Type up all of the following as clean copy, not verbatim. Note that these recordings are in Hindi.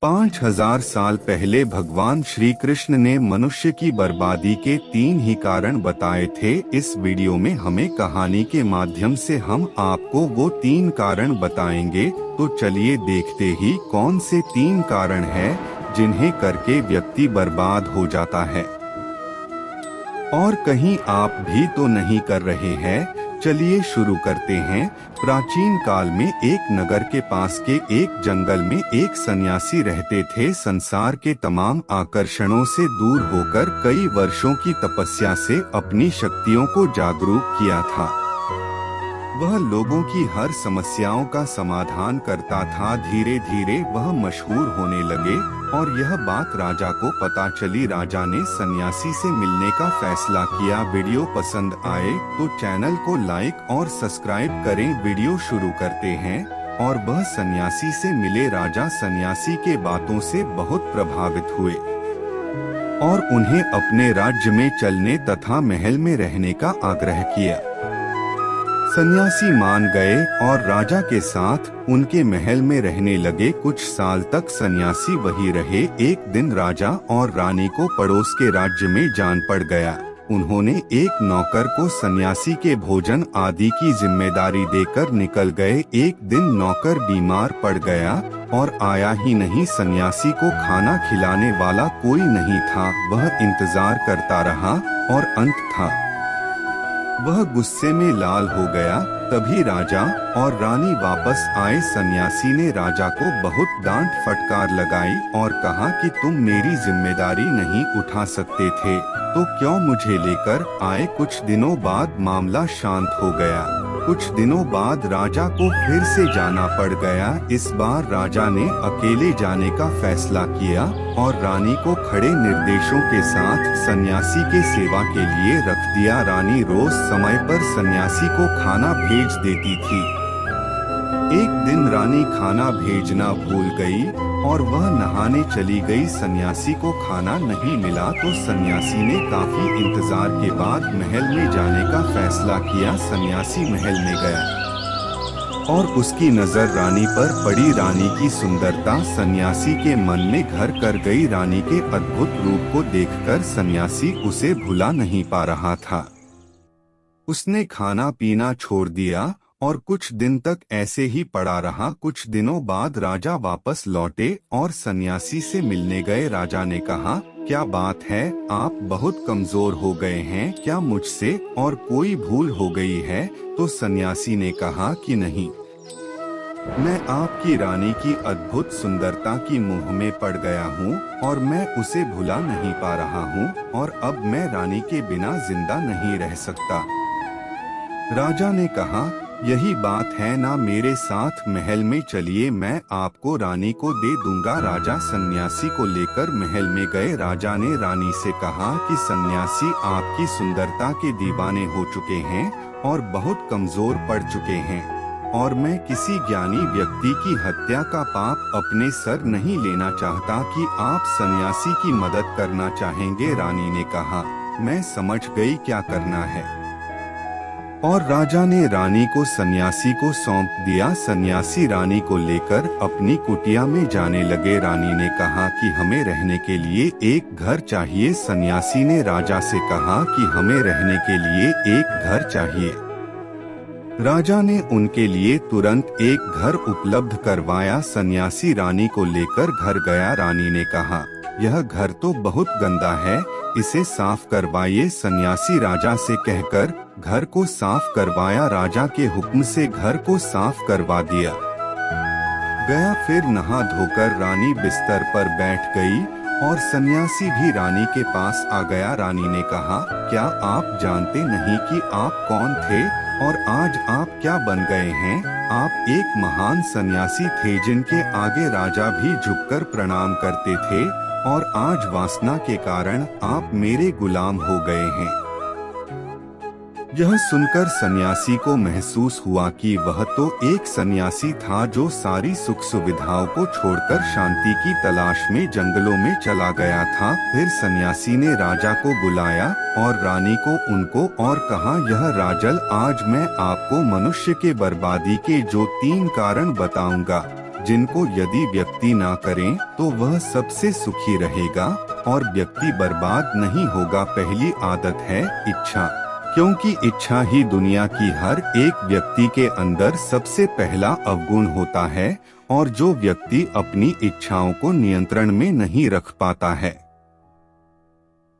5000 साल पहले भगवान श्री कृष्ण ने मनुष्य की बर्बादी के 3 ही कारण बताए थे। इस वीडियो में हमें कहानी के माध्यम से हम आपको वो 3 कारण बताएंगे। तो चलिए देखते ही कौन से 3 कारण हैं जिन्हें करके व्यक्ति बर्बाद हो जाता है। और कहीं आप भी तो नहीं कर रहे हैं। चलिए शुरू करते हैं। प्राचीन काल में एक नगर के पास के एक जंगल में एक सन्यासी रहते थे। संसार के तमाम आकर्षणों से दूर होकर कई वर्षों की तपस्या से अपनी शक्तियों को जागरूक किया था। वह लोगों की हर समस्याओं का समाधान करता था। धीरे धीरे वह मशहूर होने लगे और यह बात राजा को पता चली। राजा ने सन्यासी से मिलने का फैसला किया। वीडियो पसंद आए तो चैनल को लाइक और सब्सक्राइब करें। वीडियो शुरू करते हैं। और वह सन्यासी से मिले। राजा सन्यासी के बातों से बहुत प्रभावित हुए और उन्हें अपने राज्य में चलने तथा महल में रहने का आग्रह किया। सन्यासी मान गए और राजा के साथ उनके महल में रहने लगे। कुछ साल तक सन्यासी वही रहे। एक दिन राजा और रानी को पड़ोस के राज्य में जान पड़ गया। उन्होंने एक नौकर को सन्यासी के भोजन आदि की जिम्मेदारी देकर निकल गए। एक दिन नौकर बीमार पड़ गया और आया ही नहीं। सन्यासी को खाना खिलाने वाला कोई नहीं था। वह इंतजार करता रहा और अंत था वह गुस्से में लाल हो गया। तभी राजा और रानी वापस आए। सन्यासी ने राजा को बहुत डांट फटकार लगाई और कहा कि तुम मेरी जिम्मेदारी नहीं उठा सकते थे तो क्यों मुझे लेकर आए। कुछ दिनों बाद मामला शांत हो गया। कुछ दिनों बाद राजा को फिर से जाना पड़ गया। इस बार राजा ने अकेले जाने का फैसला किया और रानी को खड़े निर्देशों के साथ सन्यासी के सेवा के लिए रख दिया। रानी रोज समय पर सन्यासी को खाना भेज देती थी। एक दिन रानी खाना भेजना भूल गई और वह नहाने चली गई। सन्यासी को खाना नहीं मिला तो सन्यासी ने काफी इंतजार के बाद महल में जाने का फैसला किया। सन्यासी महल में गया और उसकी नजर रानी पर पड़ी। रानी की सुंदरता सन्यासी के मन में घर कर गई। रानी के अद्भुत रूप को देखकर सन्यासी उसे भुला नहीं पा रहा था। उसने खाना पीना छोड़ दिया और कुछ दिन तक ऐसे ही पड़ा रहा। कुछ दिनों बाद राजा वापस लौटे और सन्यासी से मिलने गए। राजा ने कहा, क्या बात है, आप बहुत कमजोर हो गए हैं क्या? मुझसे और कोई भूल हो गई है? तो सन्यासी ने कहा कि नहीं, मैं आपकी रानी की अद्भुत सुंदरता की मोह में पड़ गया हूँ और मैं उसे भुला नहीं पा रहा हूँ और अब मैं रानी के बिना जिंदा नहीं रह सकता। राजा ने कहा, यही बात है ना, मेरे साथ महल में चलिए, मैं आपको रानी को दे दूंगा। राजा सन्यासी को लेकर महल में गए। राजा ने रानी से कहा कि सन्यासी आपकी सुंदरता के दीवाने हो चुके हैं और बहुत कमजोर पड़ चुके हैं और मैं किसी ज्ञानी व्यक्ति की हत्या का पाप अपने सर नहीं लेना चाहता कि आप सन्यासी की मदद करना चाहेंगे। रानी ने कहा, मैं समझ गई क्या करना है। और राजा ने रानी को सन्यासी को सौंप दिया। सन्यासी रानी को लेकर अपनी कुटिया में जाने लगे। रानी ने कहा कि हमें रहने के लिए एक घर चाहिए। सन्यासी ने राजा से कहा कि हमें रहने के लिए एक घर चाहिए। राजा ने उनके लिए तुरंत एक घर उपलब्ध करवाया। सन्यासी रानी को लेकर घर गया। रानी ने कहा, यह घर तो बहुत गंदा है, इसे साफ करवाइए। सन्यासी राजा से कहकर घर को साफ करवाया। राजा के हुक्म से घर को साफ करवा दिया गया। फिर नहा धोकर रानी बिस्तर पर बैठ गई और सन्यासी भी रानी के पास आ गया। रानी ने कहा, क्या आप जानते नहीं कि आप कौन थे और आज आप क्या बन गए हैं? आप एक महान सन्यासी थे जिनके आगे राजा भी झुककर प्रणाम करते थे और आज वासना के कारण आप मेरे गुलाम हो गए हैं। यह सुनकर सन्यासी को महसूस हुआ कि वह तो एक सन्यासी था जो सारी सुख सुविधाओं को छोड़कर शांति की तलाश में जंगलों में चला गया था। फिर सन्यासी ने राजा को बुलाया और रानी को उनको और कहा, यह राजल, आज मैं आपको मनुष्य के बर्बादी के जो 3 कारण बताऊंगा। जिनको यदि व्यक्ति ना करें तो वह सबसे सुखी रहेगा और व्यक्ति बर्बाद नहीं होगा। पहली आदत है इच्छा, क्योंकि इच्छा ही दुनिया की हर एक व्यक्ति के अंदर सबसे पहला अवगुण होता है और जो व्यक्ति अपनी इच्छाओं को नियंत्रण में नहीं रख पाता है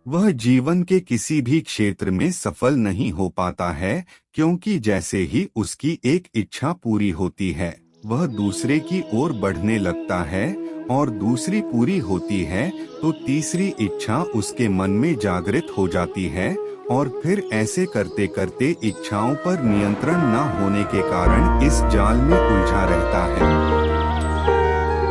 वह जीवन के किसी भी क्षेत्र में सफल नहीं हो पाता है, क्योंकि जैसे ही उसकी एक इच्छा पूरी होती है वह दूसरे की ओर बढ़ने लगता है और दूसरी पूरी होती है तो तीसरी इच्छा उसके मन में जागृत हो जाती है और फिर ऐसे करते करते इच्छाओं पर नियंत्रण न होने के कारण इस जाल में उलझा रहता है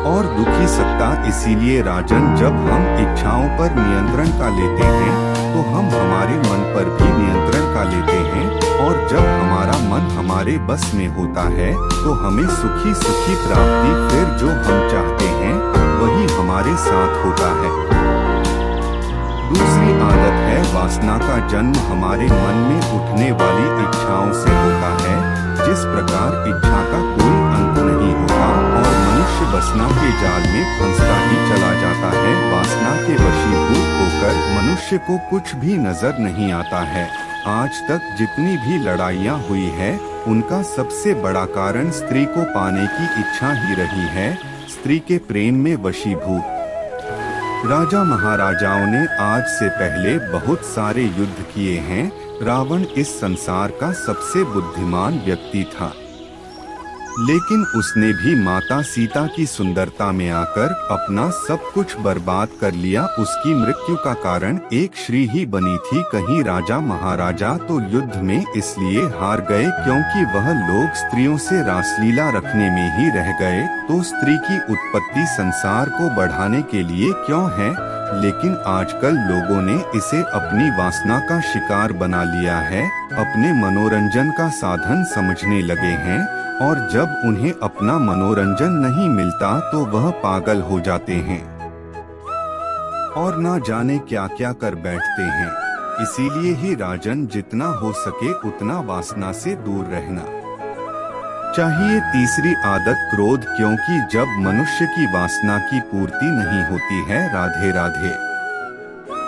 और दुखी सकता। इसीलिए राजन, जब हम इच्छाओं पर नियंत्रण का लेते हैं तो हम हमारे मन पर भी नियंत्रण का लेते हैं और जब हमारा मन हमारे बस में होता है तो हमें सुखी सुखी प्राप्ति, फिर जो हम चाहते हैं वही हमारे साथ होता है। दूसरी आदत है वासना का जन्म हमारे मन में उठने वाली इच्छाओं से होता है। जिस प्रकार इच्छा का कोई अंत नहीं होता और मनुष्य वासना के जाल में फंसता ही चला जाता है, वासना के वशीभूत होकर मनुष्य को कुछ भी नजर नहीं आता है। आज तक जितनी भी लड़ाइयाँ हुई है उनका सबसे बड़ा कारण स्त्री को पाने की इच्छा ही रही है, स्त्री के प्रेम में वशीभूत। राजा महाराजाओं ने आज से पहले बहुत सारे युद्ध किए हैं। रावण इस संसार का सबसे बुद्धिमान व्यक्ति था, लेकिन उसने भी माता सीता की सुंदरता में आकर अपना सब कुछ बर्बाद कर लिया। उसकी मृत्यु का कारण एक स्त्री ही बनी थी। कहीं राजा महाराजा तो युद्ध में इसलिए हार गए क्योंकि वह लोग स्त्रियों से रासलीला रखने में ही रह गए। तो स्त्री की उत्पत्ति संसार को बढ़ाने के लिए क्यों है, लेकिन आजकल लोगों ने इसे अपनी वासना का शिकार बना लिया है, अपने मनोरंजन का साधन समझने लगे हैं और जब उन्हें अपना मनोरंजन नहीं मिलता तो वह पागल हो जाते हैं और ना जाने क्या क्या कर बैठते हैं। इसीलिए ही राजन, जितना हो सके उतना वासना से दूर रहना चाहिए। तीसरी आदत क्रोध, क्योंकि जब मनुष्य की वासना की पूर्ति नहीं होती है, राधे राधे।